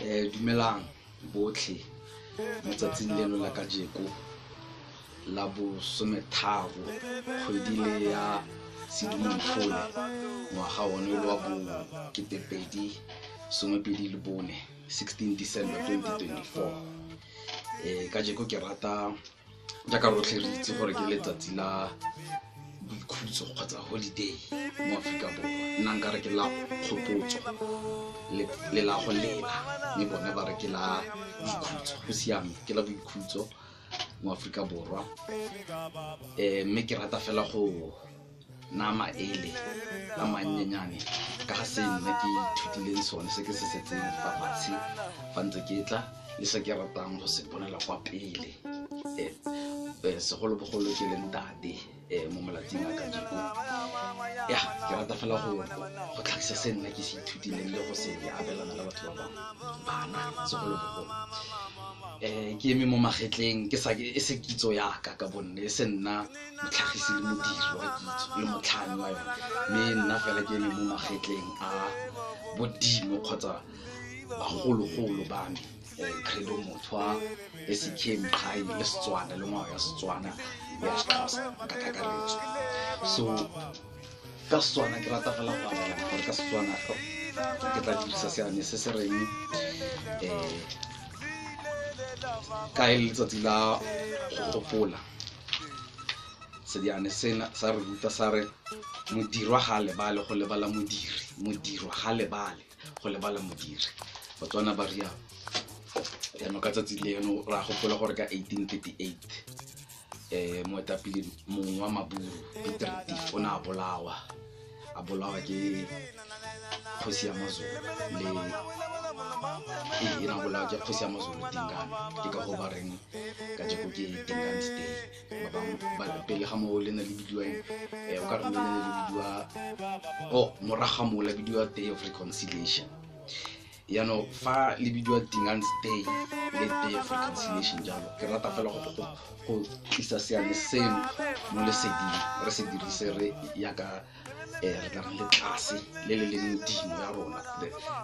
Dumelang botlhe mo tsatsing leno la kajeko la bo 13 kgwedi le ya Sedimonthole ngwaga one wa bo 2024 16 December 2024. Kajeko ke rata jaaka rotlhe re itse gore ke letsatsi la boikhutso kgotsa holiday mo Afrika Borwa. Nna nka re ke la kgopotso le la go lela mme bone ba re ke la boikhutso. Go siame ke la boikhutso mo Afrika Borwa. Mme ke rata fela go nama ele la mannyenyane ka ga se nna ke ithutileng sone se ke se setseng fa fatshe fa ntse ke tla le se ke ratang go se bonela kwa pele. Segolobogolo ke le ntate mo malatsing a kajeko ya ke rata fela go tlhagisa se nna ke se ithutileng le go se abelana le batho ba bana segolobogolo. Ke eme mo magetleng ke sa e se kitso yaka ka bonne e se nna motlhagisi le modiri wa kitso le motlhami wa yone, mme nna fela ke eme mo magetleng a bodimo kgotsa bagologolo ba me. Credo Motwa SK Mqhayi le Setswana le ngwao ya Setswana ya Xhosa ka kakaretso. So ka Setswana ke rata fela go abela gore ka Setswana ke tla dirisa seane se se reng ka letsatsi la go gopola. Seane sena sa re ruta sa re modirwa ga lebale go lebala modiri, modirwa ga lebale go lebala modiri. Batswana ba ria no ka tsatsi leno ra gopola gore ka 1838 moetapele mongwe wa Maburu Peter Retief o ne a bolawa ke kgosi ya Mazulu le ena bolawa ke kgosi ya Mazulu Dingane. Ke ka go ba reng ka jeko ke Dingane's Day. Ba bang ba pele ga mo le na le bidiwang o ka re le bidiwa moraga mo la bidiwa Day of Reconciliation. Yano fa le bidiwa Dingane's Day le Day of Reconciliation jalo ke rata fela go tlisa seane seno mo leseding re se dirise re yaka re tla le tlase le leng modimo ya rona,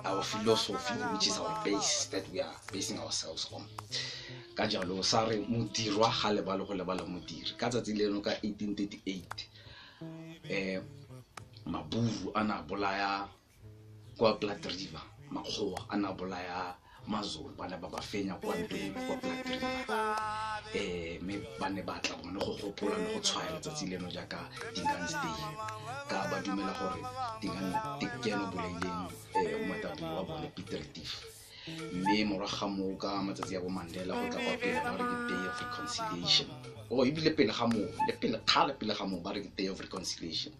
our philosophy which is our base that we are basing ourselves on. Ka jalo sa re modirwa ga lebale go lebala modiri. Ka tsatsi leno ka 1838 Maburu ana bolaya kwa Blood River, Makgowa ana bolaya Mazulu bana ba fenya kwa ntweng kwa Blood River. Me bane ba tla bone go gopola le go tshwaya letsatsi leno jaaka Dingane's Day ka ba dumela gore Dingane ke ena bolaileng moetapele wa bone Peter Retief. Mme moraga mo ka matsatsi a bo Mandela go tla kwa pele ba re ke Day of Reconciliation. Ebile pele ga mo ba re ke Day of Reconciliation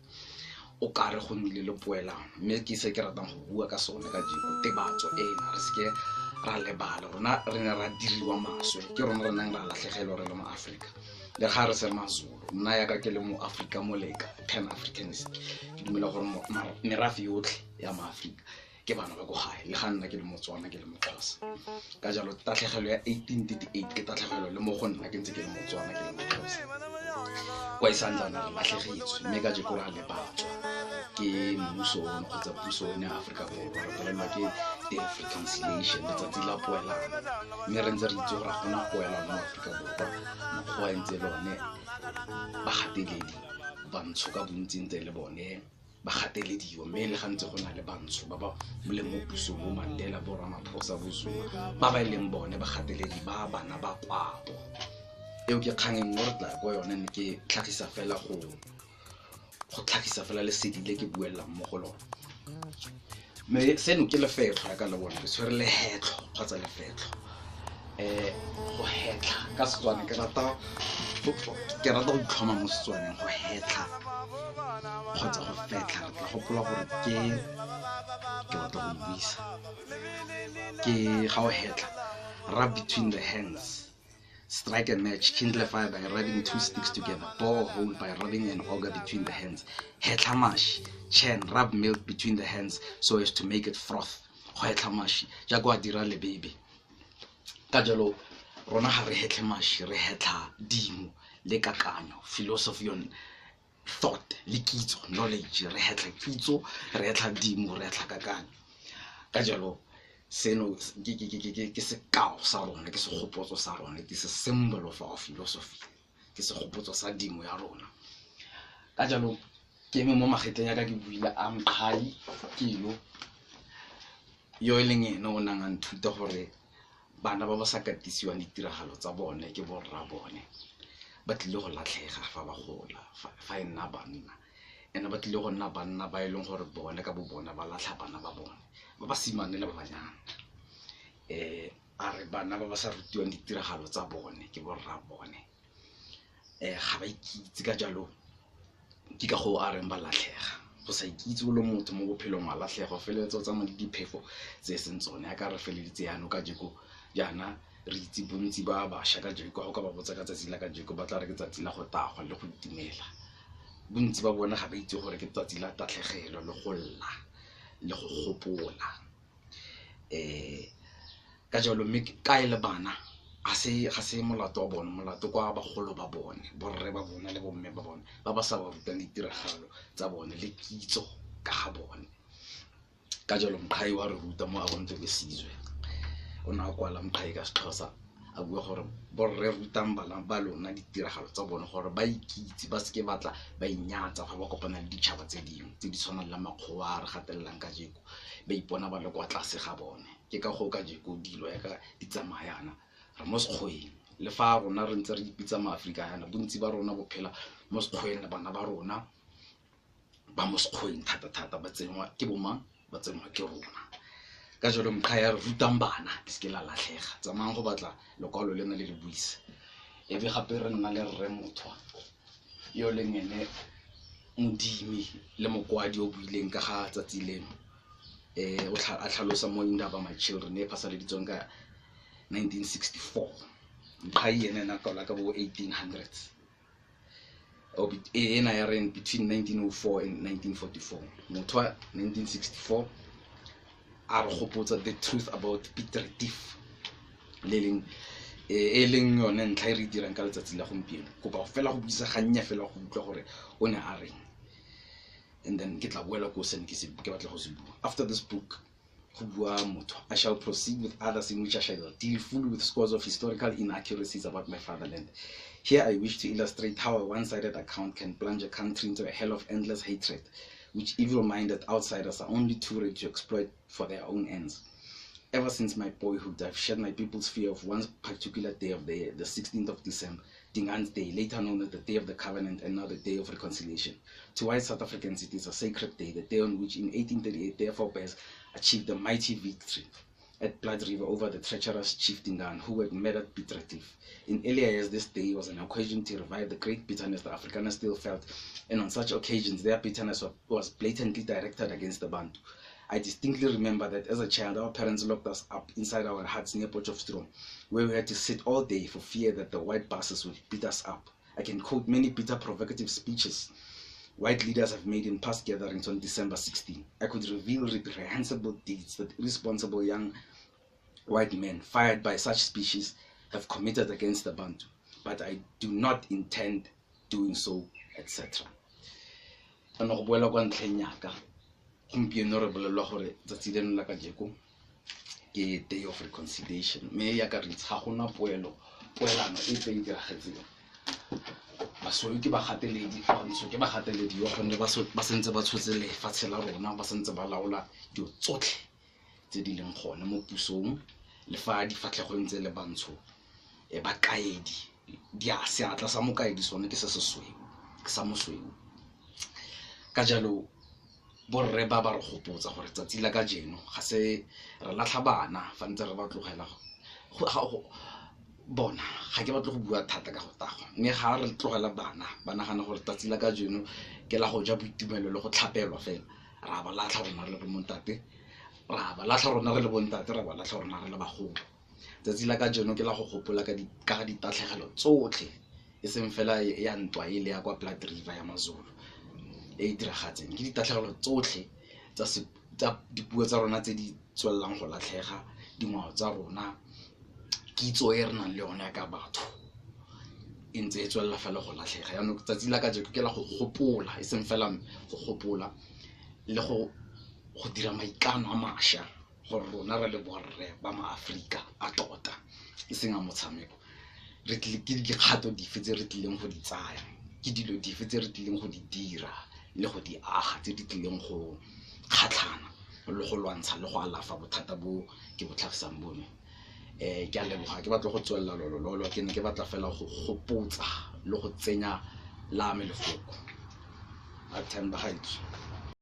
o ka re go nnile le poelano. Mme ke se ke ratang go bua ka sone ka jeko tebatso ena re se ke ra lebala rona re ne ra diriwa maswe ke rona re nang ra latlhegelwa re le mo Afrika le ga re se Mazulu. Nna ya ka ke le mo Afrika mo leka Pan Africanist ke dumela gore merafe yotlhe ya maAfrika ke bana ba go gae le ga nna ke le Motswana ke le Moxhosa. Ka jalo tatlhegelo ya 1838 ke tatlhegelo le mo go nna ke ntse ke le Motswana ke le Moxhosa kwa isantsana re latlhegetswe. Mme ka jeko ra lebatswa ke mmuso ono kgotsa puso ya Afrika Borwa re bolelwa ke Day of Reconciliation, letsatsi la poelano. Mme re ntse re itse gore gona poelano mo Afrika Borwa mokgwa ntse lone bagateledi bantsho ka bontsi ntse le bone bagatelediwa. Mme le gantse go na le bantsho ba ba le mo puso bo Mandela bo Ramaphosa bo Zuma ba ba ileng bone bagateledi ba bana ba kwabo. Eo ke kgangeng mo re tla go yone ne ke tlhagisa fela go tlhagisa fela lesedi le ke buelang mo go lona. Mme seno ke lefetlho ya ka le bone ke tshwere lehetlo kgotsa lefetlho. Go hetla ka Setswana ke rata go itlhoma mo Setswaneng go hetla kgotsa go fetla. Re tla gopola gore ke batla go buisa ke ga o hetla rub between the hands, strike a match, kindle a fire by rubbing two sticks together, bore a hole by rubbing an auger between the hands, hetla mashi, churn, rub milk between the hands so as to make it froth. Go hetla mashi jaaka wa dira le baby. Ka jalo rona ga re hetle mashi re hetla dimo le kakanyo, philosophy on thought le kitso, knowledge. Re hetla kitso, re hetla dimo, re hetla kakanyo. Ka jalo seno ke sekao sa rona ke segopotso sa rona ke se symbol of our philosophy ke segopotso sa dimo ya rona ka jalo ke mo magetleng ya ka ke buile a Mqhai Kilo yo e leng ene o nang a nthuta gore bana ba ba sa katisiwang ditiragalo tsa bone ke borra bone ba tlile go latlhega fa ba gola fa e nna banna ene ba tlile go nna banna ba e leng gore bone ka bo bona ba latlha bana ba bone ba ba simane le ba banyana a re bana ba ba sa rutiwang ditiragalo tsa bone ke borra bone ga ba ikitse ka jalo ke ka go a reng ba latlhega go sa ikitse o le motho mo bophelong wa latlhego feletsa o tsamaya le diphefo tse seng tsone ya ka re feleditse yano ka jeko jana re itse bontsi ba bašwa ka jeko go ka ba botsa ka tsatsi la ka jeko ba tla re ke tsatsi la go tagwa le go itumela bontsi ba bona ga ba itse gore ke tsatsi la tatlhegelo le go lla le go gopola ka jalo mme ka ile bana ga se molato wa bone molato kwa bagolo ba bone borre ba bona le bomme ba bone ba ba sa ba rutang ditiragalo tsa bone le kitso ka ga bone ka jalo Mqhai wa re ruta mo a bontshe ke sizwe o na kwala Mqhai ka Sexhosa a bua gore borre rutang bana ba lona ditiragalo tsa bone gore ba ikitse ba seke batla ba inyatsa fa ba kopana le ditšhaba tse dingwe tse di tshwanang le makgowa a re gatelelang ka jeko ba ipona ba le kwa tlase ga bone ke ka go ka jeko dilo ya ka di tsamayana re mo sekgweng le fa rona re ntse re ipitsa maAfrika yana bontsi ba rona bophela mo sekgweng le bana ba rona ba mo sekgweng thata ba tsenwa ke bomang ba tsenwa ke rona ka jalo Mqhai ya re rutang bana di seke la latlhega tsamayang go batla lekwalo lena le le buise ebe gape re nna le rre motho yo leng ene modimi le mokwadi o buileng ka ga tsatsi leno o tlhalosa mo Indaba My Children e phasaleditsweng ka 1964 Mqhai ene na ka bo 1800s ena ya reng between 1904 and 1944 motho wa 1964 a re gopotsa the truth about Piet Retief le leng e leng yone ntlha e re dirang ka letsatsi la gompieno kopa go fela go buisa ganya fela go utlwa gore o ne a reng and then ke tla boela go sene ke batla go se bua after this book go bua motho I shall proceed with others in which I shall deal fully with scores of historical inaccuracies about my fatherland. Here I wish to illustrate how a one-sided account can plunge a country into a hell of endless hatred which evil-minded outsiders are only too ready to exploit for their own ends. Ever since my boyhood, I've shared my people's fear of one particular day of the year, the 16th of December, Dingaan's Day, later known as the Day of the Covenant and now the Day of Reconciliation. To white South Africans, it is a sacred day, the day on which in 1838 their forebears achieved a mighty victory at Blood River over the treacherous chief Dingaan who had murdered Piet Retief. In earlier years, this day was an occasion to revive the great bitterness the Afrikaners still felt, and on such occasions their bitterness was blatantly directed against the Bantu. I distinctly remember that as a child, our parents locked us up inside our huts near Potchefstroom, where we had to sit all day for fear that the white bastards would beat us up. I can quote many bitter, provocative speeches white leaders have made in past gatherings on December 16. I could reveal reprehensible deeds that irresponsible young white men, fired by such speeches, have committed against the Bantu, but I do not intend doing so, etc. Ano go boela kwa ntlheng yaka gompieno re bolelwa gore tsatsi leno la kajeko ke Day of Reconciliation mme ya ka re ga gona poelano e tse e diragetseng basolo ke bagateledi bantsho ke bagateledi yo gonne ba sentse ba tshotse lefatshe la rona ba sentse ba laola dio tsotlhe tse di leng gone mo pusong le fa di fatlhegong tse le bantsho ba kaedi di a seatla sa mokaedi sone ke se sesweu ke sa mosweu ka jalo borre ba ba re gopotsa gore tsatsi la ka jeno ga se re latlha bana fa ntse re ba tlogela bona ga ke batla go bua thata ka go tagwa mme ga re tlogela bana ba nagana gore tsatsi la ka jeno ke la go ja boitumelo le go tlhapelwa fela ra ba latlha rona re le bontate ra ba latlha rona re le bontate ra ba latlha rona re le bagolo tsatsi la ka jeno ke la go gopola ka ditatlhegelo tsotlhe e seng fela ya ntwa ile ya kwa Blood River ya Mazulu e diragatseng ke ditatlhegelo tsotlhe tsa dipuo tsa rona tse di tswellang go latlhega dingwao tsa rona kitso e re nang le yone ka batho e ntse e tswella fela go latlhega yaanong tsatsi la ka jeko ke la go gopola e seng fela go gopola le go dira maikano a mašwa gore rona re le borre ba maAforika a tota e seng a motshameko re tlile ke dikgato dife tse re tlileng go di tsaya ke dilo dife tse re tlileng go di dira le go di aga tse di tlileng go kgatlhana le go lwantsha le go alafa bothata bo ke bo tlhagisang bono ke a leboga ke batla go tswelela lolo ke ne ke batla fela go gopotsa le go tsenya la me lefoko a themba gaetso